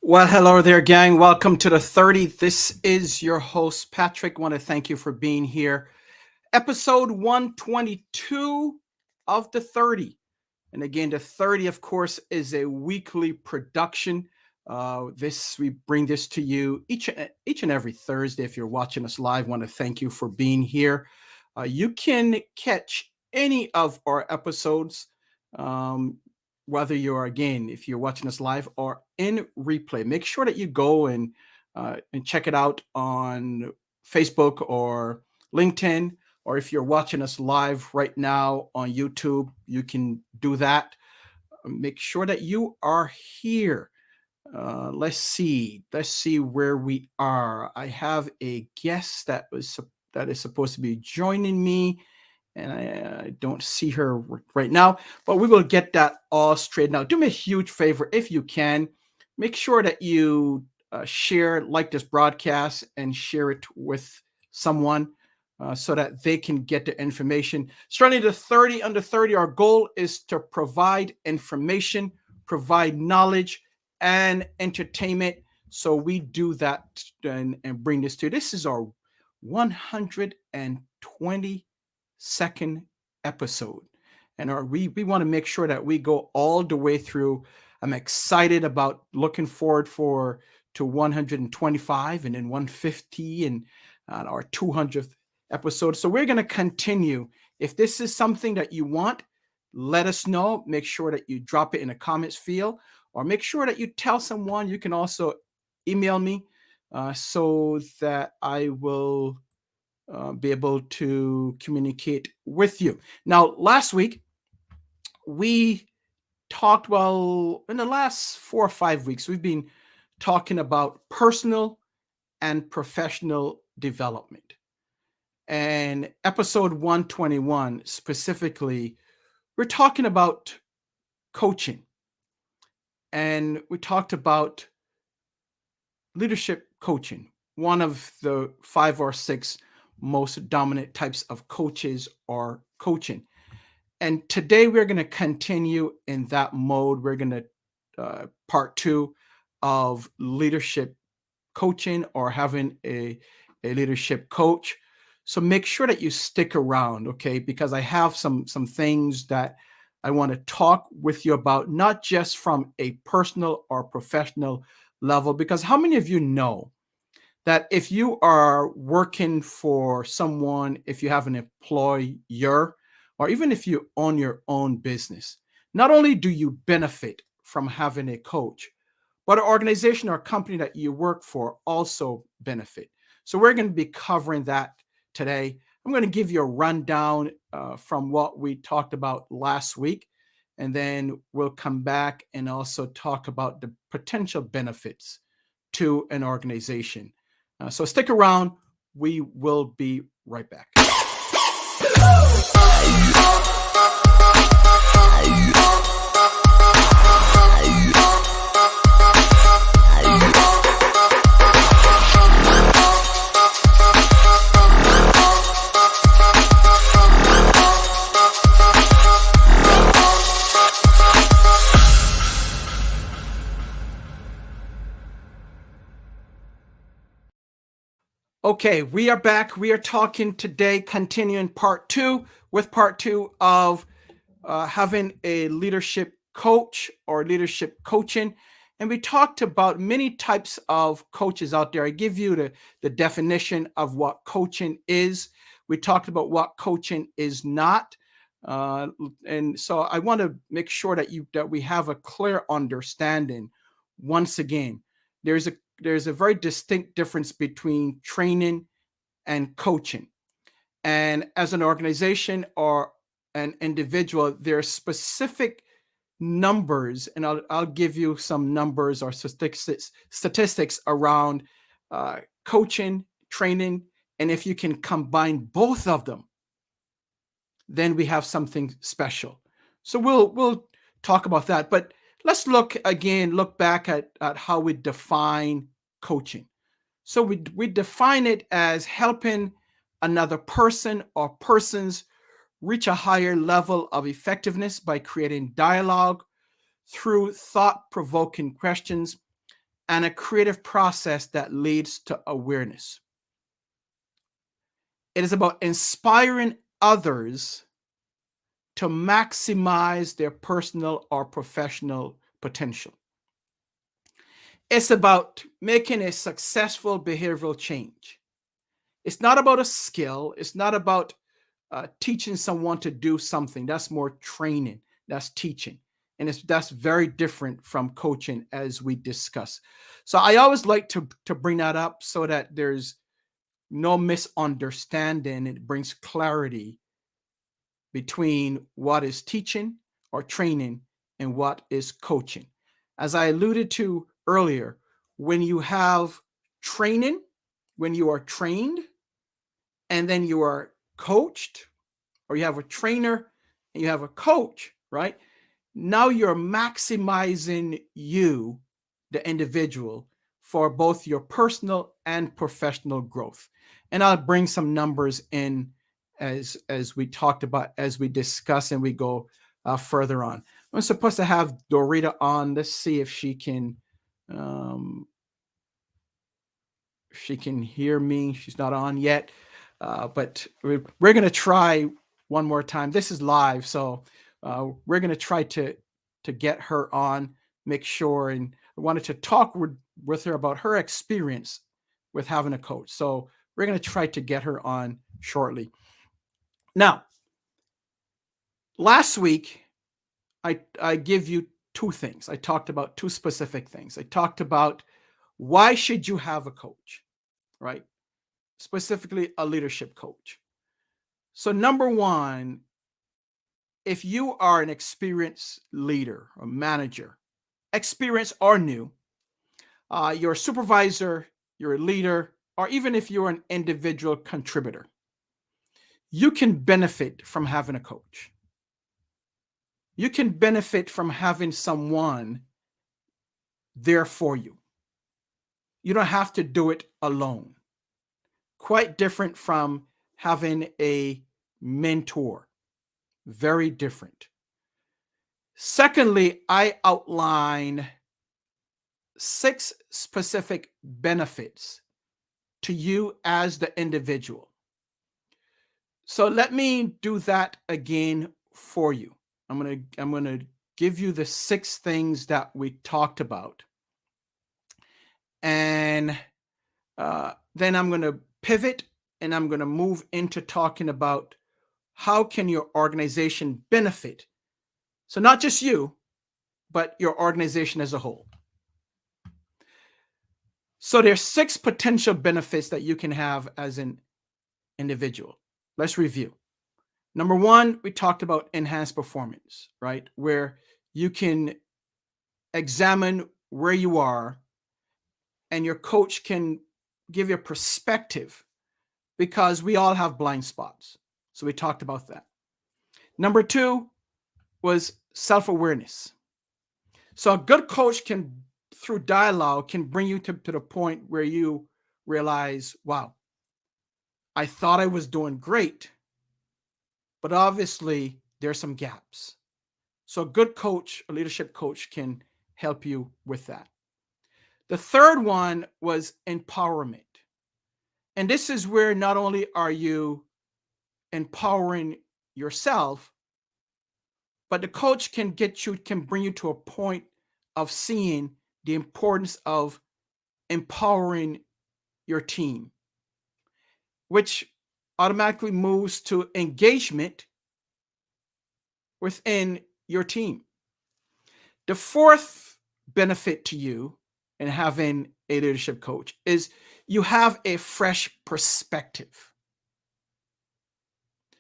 Well, hello there, gang. Welcome to the 30. This is your host, Patrick. Want to thank you for being here. Episode 122 of the 30. And again, the 30, of course, is a weekly production. This we bring this to you each and every Thursday. If you're watching us live, want to thank you for being here. You can catch any of our episodes, um, whether you're again, if you're watching us live or in replay. Make sure that you go and check it out on Facebook or LinkedIn, or if you're watching us live right now on YouTube, you can do that. Make sure that you are here. Let's see where we are. I have a guest that is supposed to be joining me, and I don't see her right now, but we will get that all straightened out. Do me a huge favor if you can. Make sure that you like this broadcast and share it with someone so that they can get the information. Starting the 30 under 30, our goal is to provide information, provide knowledge, and entertainment. So we do that and bring this to you. This is our 122nd episode. And we want to make sure that we go all the way through. I'm excited about looking forward to 125 and then 150 and our 200th episode. So we're going to continue. If this is something that you want, let us know. Make sure that you drop it in the comments field, or make sure that you tell someone. You can also email me so that I will be able to communicate with you. Now, last week, we talked, well, in the last 4 or 5 weeks, we've been talking about personal and professional development. And episode 121 specifically, we're talking about coaching. And we talked about leadership coaching, one of the 5 or 6 most dominant types of coaches are coaching. And today we're going to continue in that mode. We're going to part 2 of leadership coaching, or having a leadership coach. So make sure that you stick around, okay? Because I have some things that I want to talk with you about, not just from a personal or professional level. Because how many of you know that if you are working for someone, if you have an employer, or even if you own your own business, not only do you benefit from having a coach, but an organization or company that you work for also benefit. So we're going to be covering that today. I'm going to give you a rundown from what we talked about last week, and then we'll come back and also talk about the potential benefits to an organization. So stick around. We will be right back. Okay, we are back. We are talking today, continuing part 2 of having a leadership coach or leadership coaching. And we talked about many types of coaches out there. I give you the definition of what coaching is. We talked about what coaching is not. And so I want to make sure that we have a clear understanding. Once again, there's a very distinct difference between training and coaching. And as an organization or an individual, there are specific numbers, and I'll give you some numbers or statistics around coaching, training, and if you can combine both of them, then we have something special. So we'll talk about that. But let's look back at how we define coaching. So we define it as helping another person or persons reach a higher level of effectiveness by creating dialogue through thought-provoking questions and a creative process that leads to awareness. It is about inspiring others to maximize their personal or professional potential. It's about making a successful behavioral change. It's not about a skill. It's not about teaching someone to do something. That's more training. That's teaching. And that's very different from coaching, as we discuss. So I always like to bring that up so that there's no misunderstanding. It brings clarity between what is teaching or training and what is coaching. As I alluded to earlier, when you have training, when you are trained, and then you are coached, or you have a trainer and you have a coach, right? Now you're maximizing you, the individual, for both your personal and professional growth. And I'll bring some numbers in as we talked about, as we discuss and we go further on. I'm supposed to have Dorita on. Let's see if um, she can hear me. She's not on yet, but we're going to try one more time. This is live, so we're going to try to get her on, make sure. And I wanted to talk with her about her experience with having a coach. So we're going to try to get her on shortly. Now, last week, I give you two things. I talked about two specific things. I talked about why should you have a coach, right? Specifically a leadership coach. So number one, if you are an experienced leader or manager, experienced or new, you're a supervisor, you're a leader, or even if you're an individual contributor, you can benefit from having a coach. You can benefit from having someone there for you. You don't have to do it alone. Quite different from having a mentor. Very different. Secondly, I outline 6 specific benefits to you as the individual. So let me do that again for you. I'm going to give you the 6 things that we talked about. And then I'm going to pivot and I'm going to move into talking about how can your organization benefit. So not just you, but your organization as a whole. So there's 6 potential benefits that you can have as an individual. Let's review. Number 1, we talked about enhanced performance, right? Where you can examine where you are and your coach can give you a perspective, because we all have blind spots. So we talked about that. Number 2 was self-awareness. So a good coach can, through dialogue, can bring you to the point where you realize, wow, I thought I was doing great, but obviously there's some gaps. So a good coach, a leadership coach, can help you with that. The third one was empowerment. And this is where not only are you empowering yourself, but the coach can bring you to a point of seeing the importance of empowering your team, which automatically moves to engagement within your team. The fourth benefit to you in having a leadership coach is you have a fresh perspective.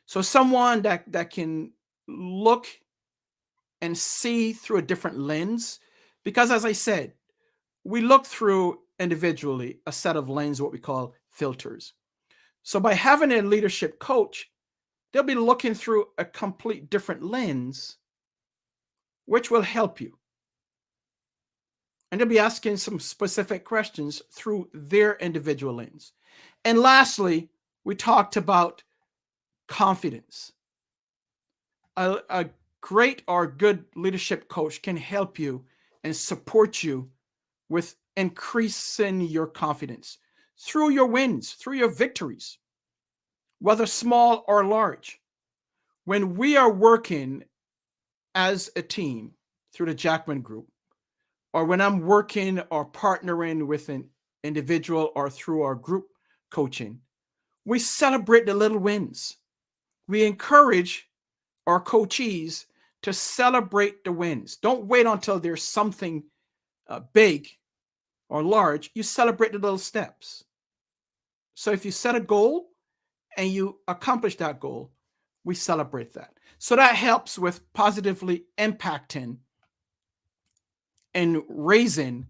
So someone that can look and see through a different lens, because as I said, we look through individually a set of lenses, what we call filters. So by having a leadership coach, they'll be looking through a complete different lens, which will help you. And they'll be asking some specific questions through their individual lens. And lastly, we talked about confidence. A great or good leadership coach can help you and support you with increasing your confidence through your wins, through your victories, whether small or large. When we are working as a team through the Jackman Group, or when I'm working or partnering with an individual or through our group coaching, we celebrate the little wins. We encourage our coachees to celebrate the wins. Don't wait until there's something big or large. You celebrate the little steps. So if you set a goal and you accomplish that goal, we celebrate that. So that helps with positively impacting and raising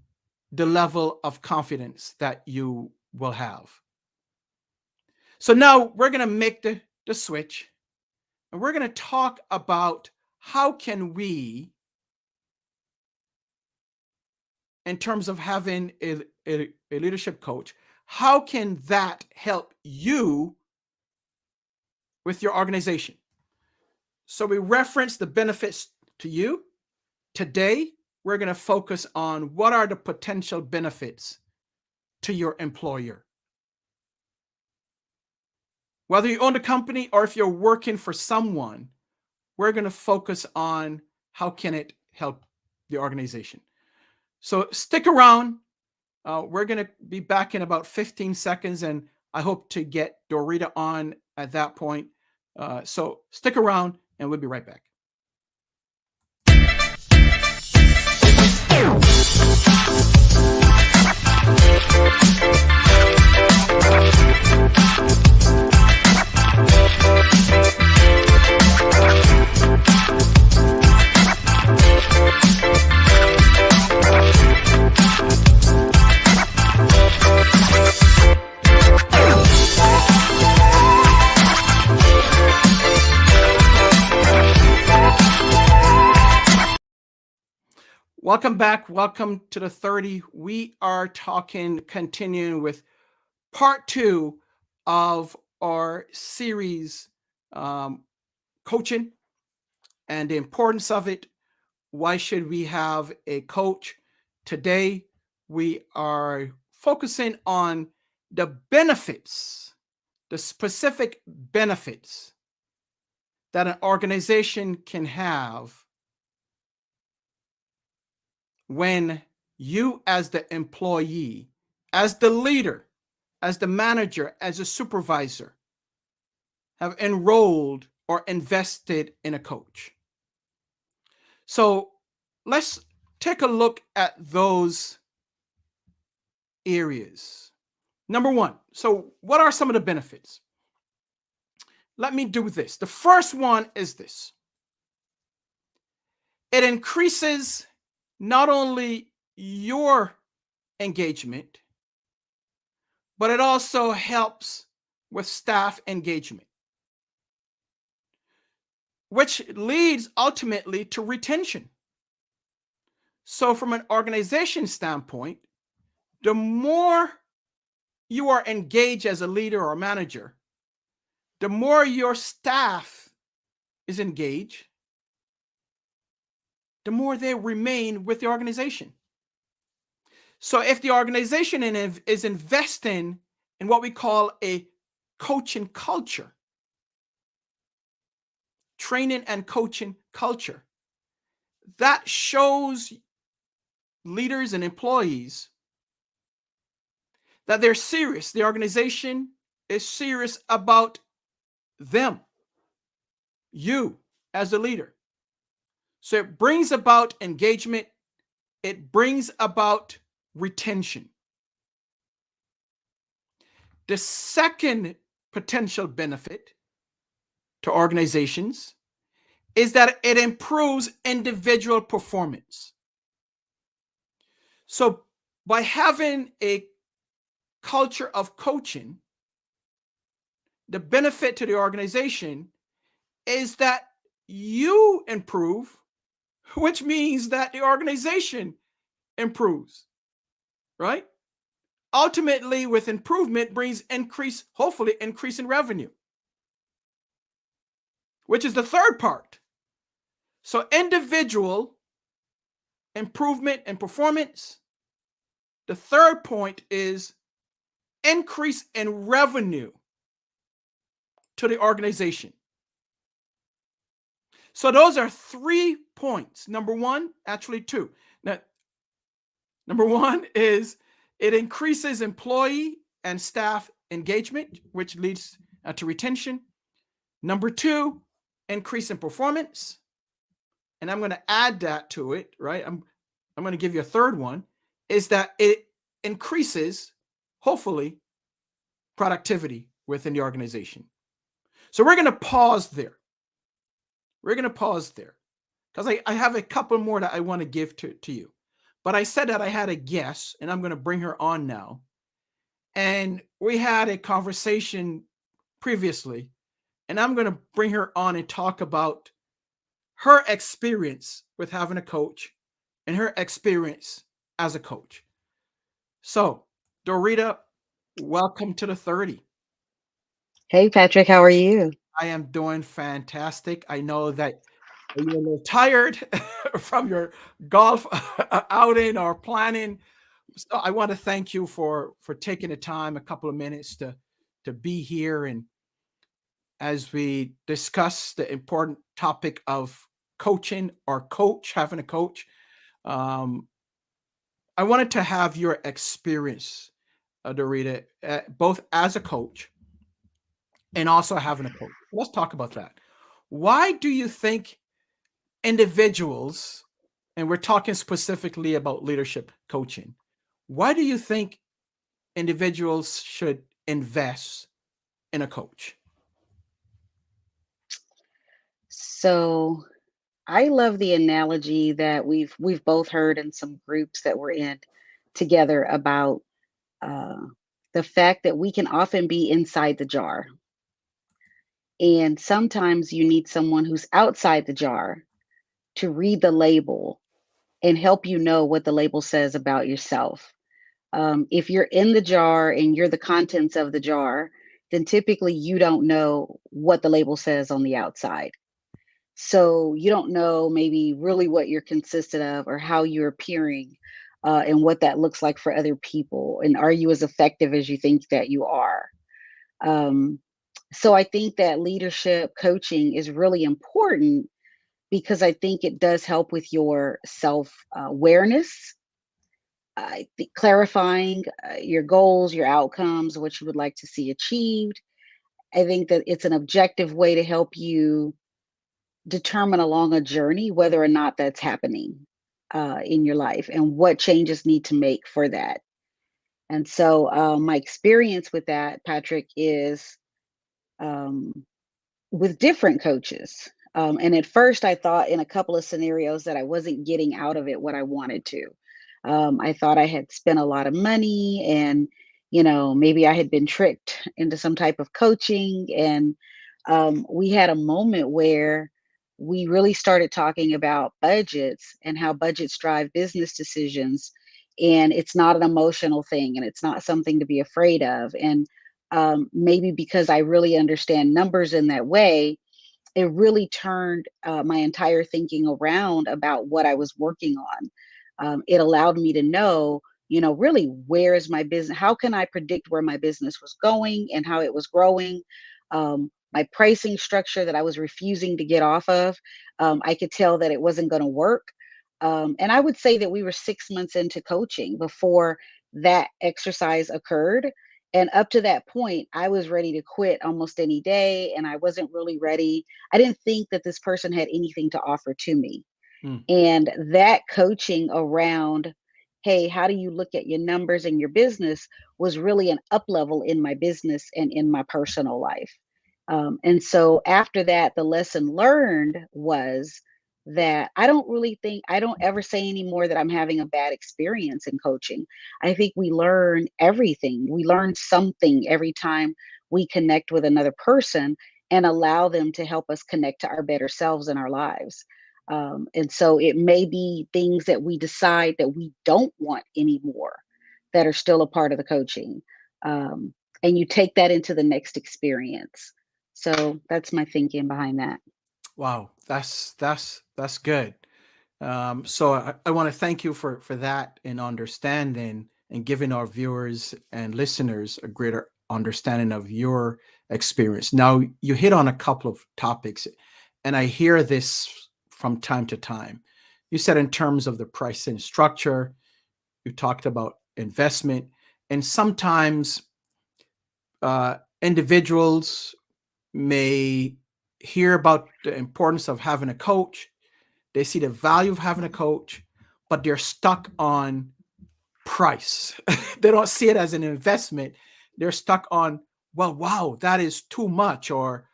the level of confidence that you will have. So now we're going to make the switch, and we're going to talk about how can we, in terms of having a leadership coach, how can that help you with your organization? So we reference the benefits to you. Today, we're going to focus on what are the potential benefits to your employer. Whether you own the company or if you're working for someone, we're going to focus on how can it help the organization. So stick around. We're going to be back in about 15 seconds, and I hope to get Dorita on at that point. So stick around, and we'll be right back. Welcome back. Welcome to the 30. We are continuing with part 2 of our series, coaching and the importance of it. Why should we have a coach? Today, we are focusing on the benefits, the specific benefits that an organization can have when you, as the employee, as the leader, as the manager, as a supervisor, have enrolled or invested in a coach. So let's take a look at those areas. Number one, so what are some of the benefits? Let me do this. The first one is this. It increases not only your engagement, but it also helps with staff engagement, which leads ultimately to retention. So from an organization standpoint, the more you are engaged as a leader or manager, the more your staff is engaged, the more they remain with the organization. So if the organization is investing in what we call a coaching culture, training and coaching culture, that shows leaders and employees that they're serious. The organization is serious about them, you as a leader. So it brings about engagement. It brings about retention. The second potential benefit to organizations is that it improves individual performance. So by having a culture of coaching, the benefit to the organization is that you improve, which means that the organization improves, right? Ultimately, with improvement brings increase, hopefully increase in revenue, which is the third part. So individual improvement and performance, The third point is increase in revenue to the organization. So those are 3 points. Number one, actually two. Now, number one is it increases employee and staff engagement, which leads to retention. Number two, increase in performance. And I'm going to add that to it, right? I'm going to give you a third one, is that it increases, hopefully, productivity within the organization. So we're going to pause there. We're going to pause there because I have a couple more that I want to give to you. But I said that I had a guest, and I'm going to bring her on now. And we had a conversation previously, and I'm going to bring her on and talk about her experience with having a coach and her experience as a coach. So, Dorita, welcome to the 30. Hey, Patrick, how are you? I am doing fantastic. I know that you're a little tired from your golf outing or planning. So I want to thank you for taking the time, a couple of minutes to be here, and as we discuss the important topic of coaching or coach, having a coach. Um, I wanted to have your experience, Dorita, both as a coach and also having a coach. Let's talk about that. Why do you think individuals, and we're talking specifically about leadership coaching, why do you think individuals should invest in a coach? So, I love the analogy that we've both heard in some groups that we're in together about uh, the fact that we can often be inside the jar, and sometimes you need someone who's outside the jar to read the label and help you know what the label says about yourself. If you're in the jar and you're the contents of the jar, then typically you don't know what the label says on the outside. So you don't know maybe really what you're consistent of or how you're appearing, and what that looks like for other people. And are you as effective as you think that you are? Um, so I think that leadership coaching is really important because I think it does help with your self awareness, I think clarifying your goals, your outcomes, what you would like to see achieved. I think that it's an objective way to help you determine along a journey whether or not that's happening in your life and what changes need to make for that. And so, my experience with that, Patrick, is um, with different coaches. And at first, I thought in a couple of scenarios that I wasn't getting out of it what I wanted to. I thought I had spent a lot of money and, maybe I had been tricked into some type of coaching. And we had a moment where we really started talking about budgets and how budgets drive business decisions. And it's not an emotional thing and it's not something to be afraid of. And maybe because I really understand numbers in that way, it really turned my entire thinking around about what I was working on. It allowed me to know, really where is my business? How can I predict where my business was going and how it was growing? My pricing structure that I was refusing to get off of, I could tell that it wasn't going to work. And I would say that we were 6 months into coaching before that exercise occurred. And up to that point, I was ready to quit almost any day. And I wasn't really ready. I didn't think that this person had anything to offer to me. Hmm. And that coaching around, hey, how do you look at your numbers and your business was really an up level in my business and in my personal life. And so after that, the lesson learned was that I don't ever say anymore that I'm having a bad experience in coaching. I think we learn everything. We learn something every time we connect with another person and allow them to help us connect to our better selves in our lives. And so it may be things that we decide that we don't want anymore that are still a part of the coaching. Um, and you take that into the next experience. So that's my thinking behind that. Wow, that's good. So I want to thank you for that and understanding. and giving our viewers and listeners a greater understanding of your experience. Now, you hit on a couple of topics, and I hear this from time to time. You said in terms of the pricing structure, you talked about investment, and sometimes individuals may hear about the importance of having a coach. They see the value of having a coach, but they're stuck on price. They don't see it as an investment. They're stuck on, well, wow, that is too much, or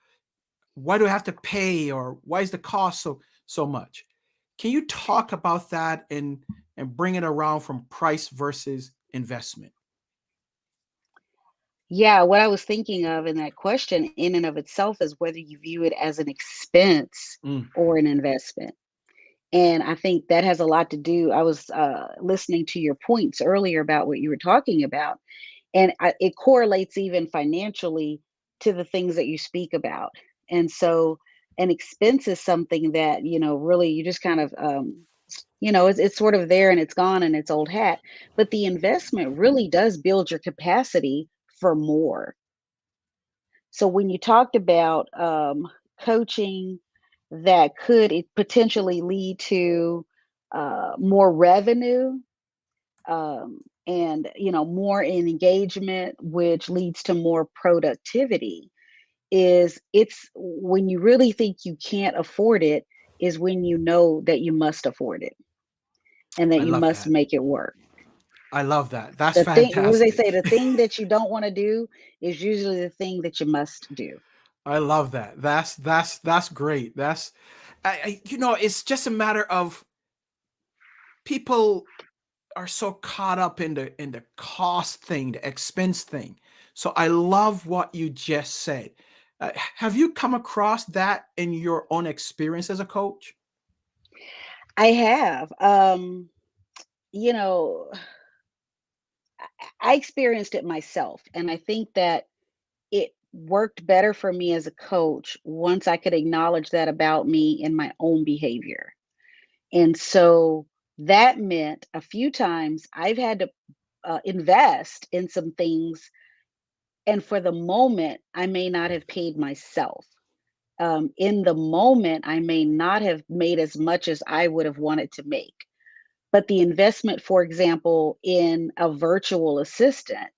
why do I have to pay, or why is the cost so much? Can you talk about that and bring it around from price versus investment? Yeah, what I was thinking of in that question in and of itself is whether you view it as an expense Mm, or an investment. And I think that has a lot to do. I was listening to your points earlier about what you were talking about, and it correlates even financially to the things that you speak about. And so, an expense is something that really you just kind of it's sort of there and it's gone and it's old hat. But the investment really does build your capacity for more. So when you talked about coaching that could it potentially lead to more revenue, and more engagement, which leads to more productivity, is it's when you really think you can't afford it is when you know that you must afford it and that I you love must that. make it work. I love that. That's The thing, what do they say? fantastic. The thing that you don't want to do is usually the thing that you must do. I love that. That's great. It's just a matter of people are so caught up in the cost thing, the expense thing. So I love what you just said. Have you come across that in your own experience as a coach? I have. You know, I experienced it myself, and I think that it worked better for me as a coach once I could acknowledge that about me in my own behavior. And so that meant a few times I've had to invest in some things, and for the moment, I may not have paid myself. In the moment, I may not have made as much as I would have wanted to make. But the investment, for example, in a virtual assistant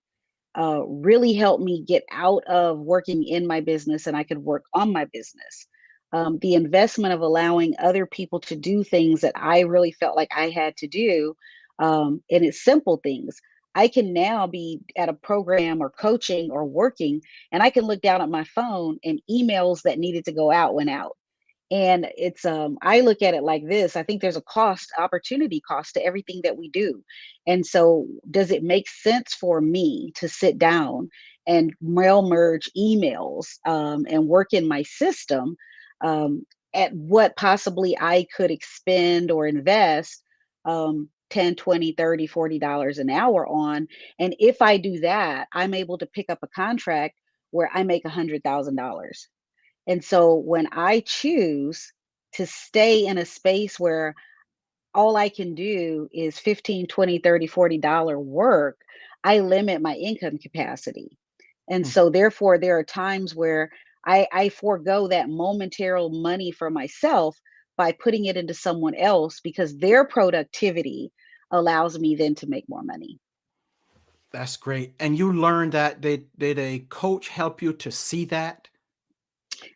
really helped me get out of working in my business and I could work on my business. The investment of allowing other people to do things that I really felt like I had to do, and it's simple things. I can now be at a program or coaching or working, and I can look down at my phone and emails that needed to go out went out. And it's I look at it like this. I think there's a opportunity cost to everything that we do. And so does it make sense for me to sit down and mail merge emails, and work in my system, um, at what possibly I could expend or invest 10, 20, 30, $40 an hour on. And if I do that, I'm able to pick up a contract where I make $100,000. And so when I choose to stay in a space where all I can do is 15, 20, 30, $40 work, I limit my income capacity. And Hmm, so therefore there are times where I forego that momentary money for myself by putting it into someone else because their productivity allows me then to make more money. that's great. And you learned that did a coach help you to see that?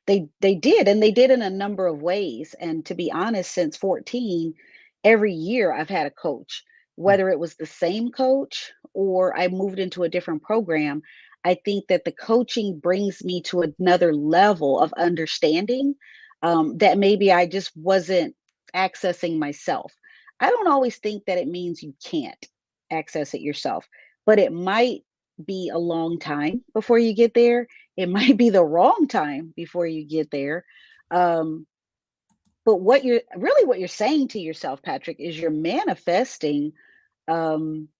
They did, and they did in a number of ways, and to be honest, since 14, every year I've had a coach, Hmm, whether it was the same coach or I moved into a different program. I think that the coaching brings me to another level of understanding, that maybe I just wasn't accessing myself. I don't always think that it means you can't access it yourself, but it might be a long time before you get there. It might be the wrong time before you get there. Um, but what you're saying to yourself, Patrick, is you're manifesting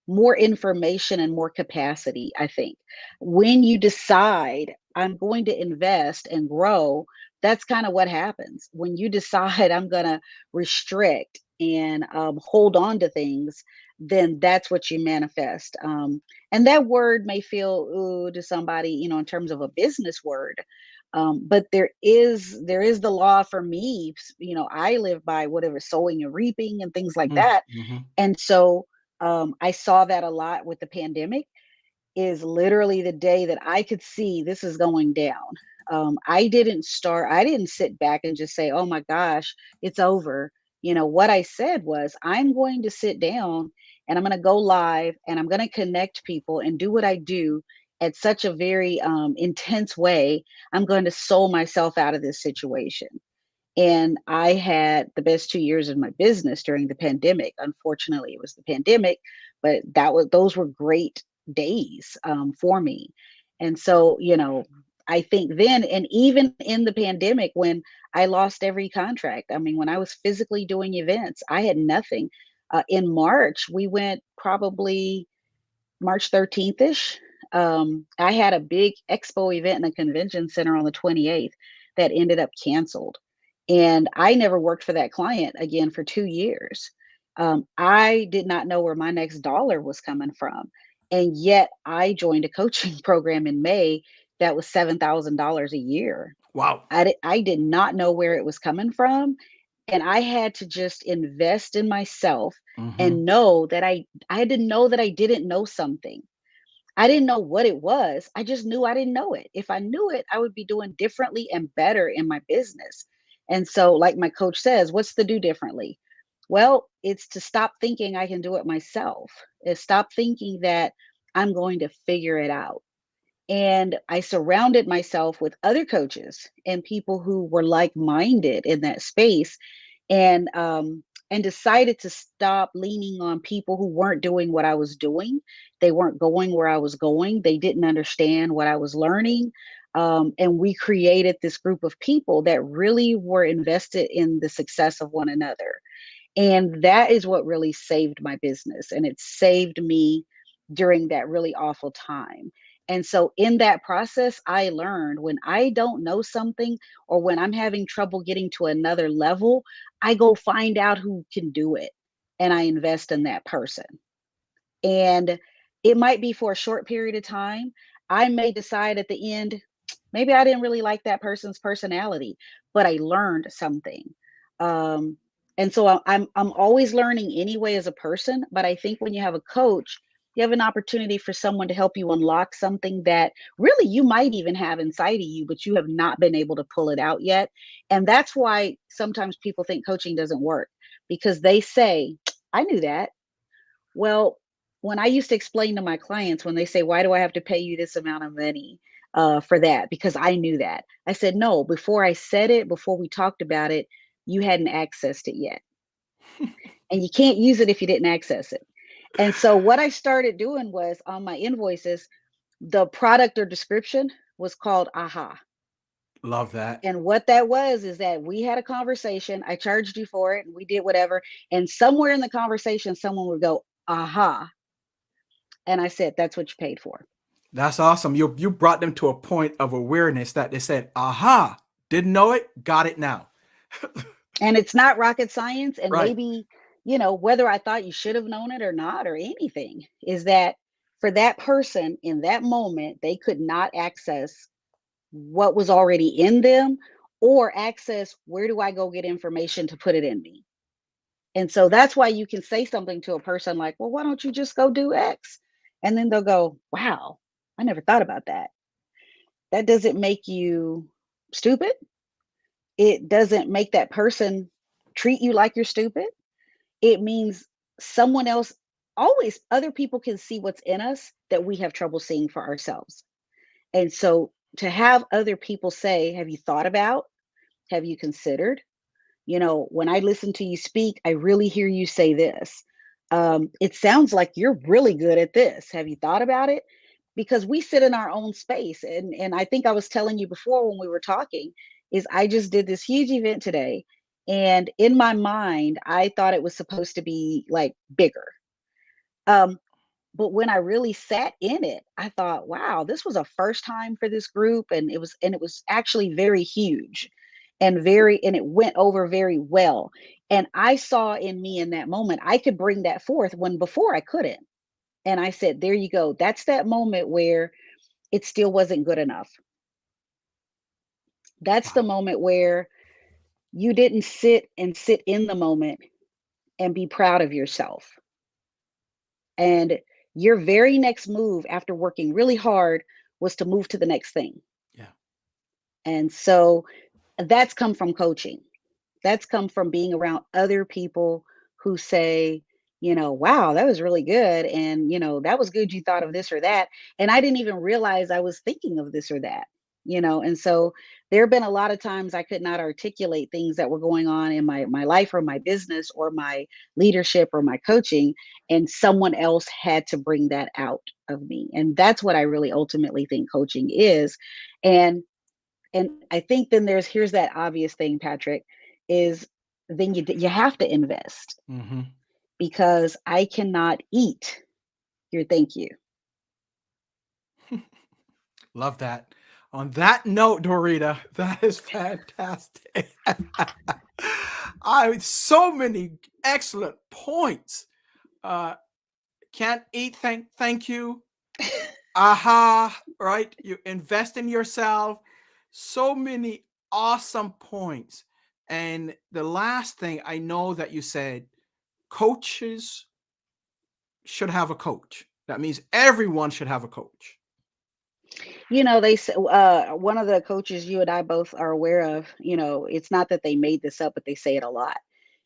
more information and more capacity, I think. When you decide, I'm going to invest and grow, that's kind of what happens. When you decide, I'm going to restrict and hold on to things, then that's what you manifest. And that word may feel ooh to somebody, in terms of a business word. But there is the law for me. I live by whatever sowing and reaping and things like Mm, that. mhm. And so I saw that a lot with the pandemic is literally the day that I could see this is going down. I didn't sit back and just say, oh my gosh, it's over. What I said was, I'm going to sit down and I'm going to go live and I'm going to connect people and do what I do at such a very intense way. I'm going to soul myself out of this situation. And I had the best 2 years of my business during the pandemic. Unfortunately, it was the pandemic, but those were great days, for me. And so, I think then and even in the pandemic when I lost every contract, I mean, when I was physically doing events, I had nothing. In March, we went probably March 13th-ish. I had a big expo event in the convention center on the 28th that ended up canceled. And I never worked for that client again for 2 years. I did not know where my next dollar was coming from. And yet I joined a coaching program in May that was $7,000 a year. Wow. I did not know where it was coming from. And I had to just invest in myself Mhm. and know that I had to know that I didn't know something. I didn't know what it was. I just knew I didn't know it. If I knew it, I would be doing differently and better in my business. And so, like my coach says, what's the do differently? Well, it's to stop thinking I can do it myself. Is stop thinking that I'm going to figure it out. And I surrounded myself with other coaches and people who were like-minded in that space, and decided to stop leaning on people who weren't doing what I was doing. They weren't going where I was going. They didn't understand what I was learning. And we created this group of people that really were invested in the success of one another. And that is what really saved my business, and it saved me during that really awful time. And so in that process, I learned when I don't know something or when I'm having trouble getting to another level, I go find out who can do it and I invest in that person. And it might be for a short period of time. I may decide at the end, maybe I didn't really like that person's personality, but I learned something. Um, and so I'm always learning anyway as a person. But I think when you have a coach, you have an opportunity for someone to help you unlock something that really you might even have inside of you, but you have not been able to pull it out yet. And that's why sometimes people think coaching doesn't work because they say, I knew that. Well, when I used to explain to my clients, when they say, "Why do I have to pay you this amount of money for that?" Because I knew that. I said, "No, before I said it, before we talked about it, you hadn't accessed it yet. And you can't use it if you didn't access it." And so what I started doing was on my invoices, the product or description was called AHA. Love that. And what that was is that we had a conversation, I charged you for it, and we did whatever. And somewhere in the conversation, someone would go, "Aha." And I said, "That's what you paid for." That's awesome. You brought them to a point of awareness that they said, "Aha, didn't know it, got it now." And it's not rocket science. And Right. maybe, whether I thought you should have known it or not, or anything, is that for that person in that moment, they could not access what was already in them or access where do I go get information to put it in me. And so that's why you can say something to a person like, well, why don't you just go do X? And then they'll go, wow, I never thought about that. That doesn't make you stupid. It doesn't make that person treat you like you're stupid. It means someone else, always other people can see what's in us that we have trouble seeing for ourselves. And so to have other people say, have you thought about? Have you considered? When I listen to you speak, I really hear you say this. It sounds like you're really good at this. Have you thought about it? Because we sit in our own space. And I think I was telling you before when we were talking, is I just did this huge event today. And in my mind, I thought it was supposed to be like bigger. Um, but when I really sat in it, I thought, wow, this was a first time for this group. And it was actually very huge and it went over very well. And I saw in me in that moment, I could bring that forth when before I couldn't. And I said, there you go. That's that moment where it still wasn't good enough. That's the Wow. moment where you didn't sit in the moment and be proud of yourself. And your very next move after working really hard was to move to the next thing. Yeah. And so that's come from coaching. That's come from being around other people who say, wow, that was really good. And, that was good. You thought of this or that. And I didn't even realize I was thinking of this or that. And so there have been a lot of times I could not articulate things that were going on in my life or my business or my leadership or my coaching. And someone else had to bring that out of me. And that's what I really ultimately think coaching is. And and I think then here's that obvious thing, Patrick, is then you have to invest Mm-hmm. because I cannot eat your thank you. Love that. On that note, Dorita, that is fantastic. I so many excellent points. Uh, can't eat. Thank you. Aha. Right. You invest in yourself. So many awesome points. And the last thing I know that you said, coaches should have a coach. That means everyone should have a coach. They say one of the coaches you and I both are aware of. It's not that they made this up, but they say it a lot.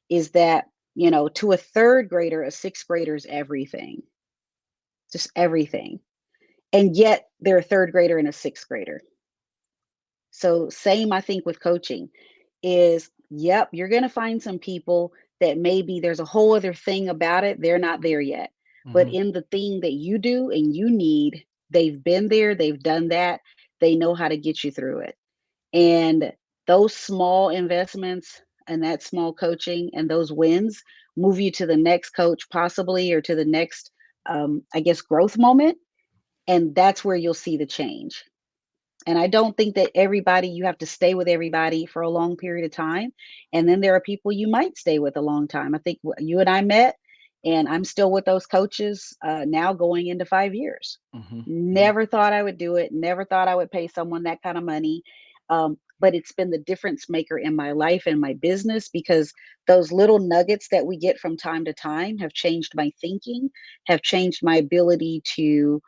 Is that to a third grader, a sixth grader is everything, just everything, and yet they're a third grader and a sixth grader. So same, I think, with coaching is, yep, you're going to find some people that maybe there's a whole other thing about it. They're not there yet. But Mm-hmm. in the thing that you do and you need, they've been there, they've done that, they know how to get you through it. And those small investments and that small coaching and those wins move you to the next coach, possibly, or to the next, I guess, growth moment. And that's where you'll see the change. And I don't think that you have to stay with everybody for a long period of time. And then there are people you might stay with a long time. I think you and I met, and I'm still with those coaches now going into 5 years. Mm-hmm. Mm-hmm. Never thought I would do it. Never thought I would pay someone that kind of money. But it's been the difference maker in my life and my business because those little nuggets that we get from time to time have changed my thinking, have changed my ability to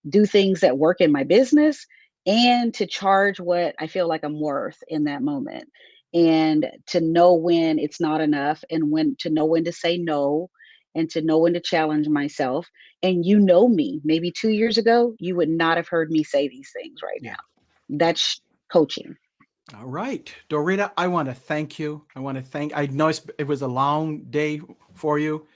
do things that work in my business and to charge what I feel like I'm worth in that moment. And to know when it's not enough and when to know when to say no and to know when to challenge myself. And me, maybe 2 years ago, you would not have heard me say these things right Yeah. now. That's coaching. All right, Dorita, I want to thank you. I know it was a long day for you.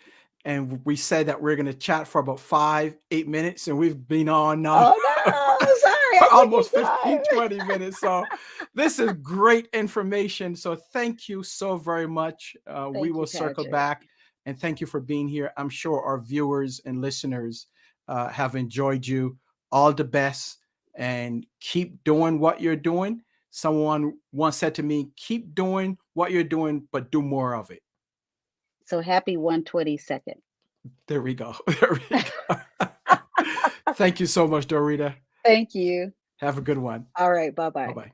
And we said that we're going to chat for about 5, 8 minutes. And we've been on now Oh no, sorry, I for took your almost 15, time. 20 minutes. So this is great information. So thank you so very much. We Thank will you, circle Patrick. back. And thank you for being here. I'm sure our viewers and listeners have enjoyed you. All the best and keep doing what you're doing. Someone once said to me, keep doing what you're doing, but do more of it. So happy 122nd. There we go. There we go. Thank you so much, Dorita. Thank you. Have a good one. All right, bye Bye bye. bye.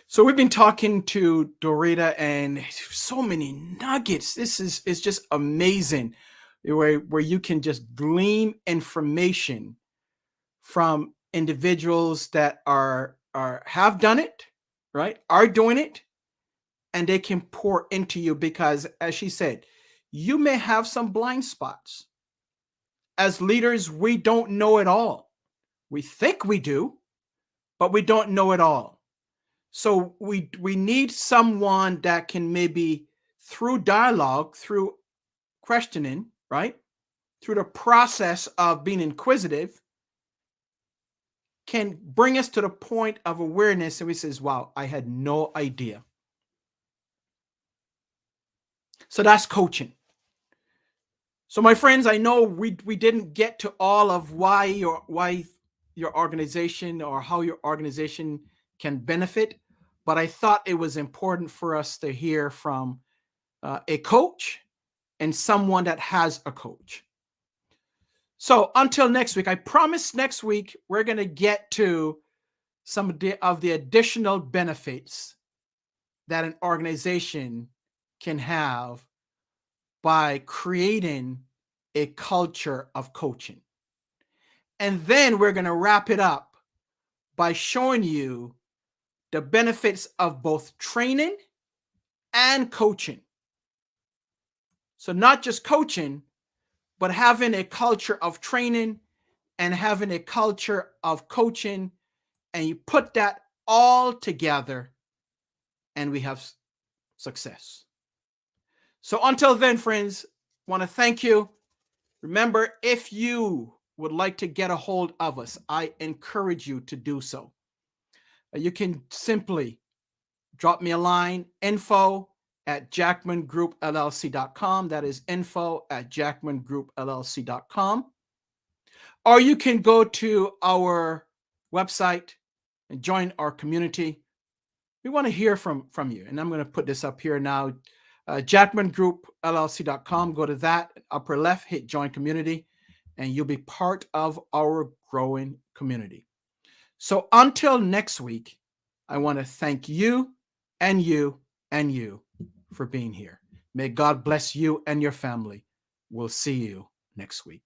So we've been talking to Dorita and so many nuggets. This is just amazing, where you can just glean information from individuals that are have done it, right? Are doing it, and they can pour into you because, as she said, you may have some blind spots. As leaders, we don't know it all. We think we do, but we don't know it all. So we need someone that can maybe through dialogue, through questioning, right? Through the process of being inquisitive, can bring us to the point of awareness and we says, wow, I had no idea. So that's coaching. So my friends, I know we didn't get to all of why your organization or how your organization can benefit, but I thought it was important for us to hear from a coach and someone that has a coach. So until next week, I promise next week we're going to get to some of the additional benefits that an organization can have by creating a culture of coaching. And then we're going to wrap it up by showing you the benefits of both training and coaching. So not just coaching, but having a culture of training and having a culture of coaching, and you put that all together and we have success. So until then, friends, I want to thank you. Remember, if you would like to get a hold of us, I encourage you to do so. You can simply drop me a line, info@jackmangroup.llc.com. That is info@jackmangroup.llc.com. Or you can go to our website and join our community. We want to hear from you. And I'm going to put this up here now. JackmanGroupLLC.com. Go to that upper left, hit join community, and you'll be part of our growing community. So until next week, I want to thank you and you and you for being here. May God bless you and your family. We'll see you next week.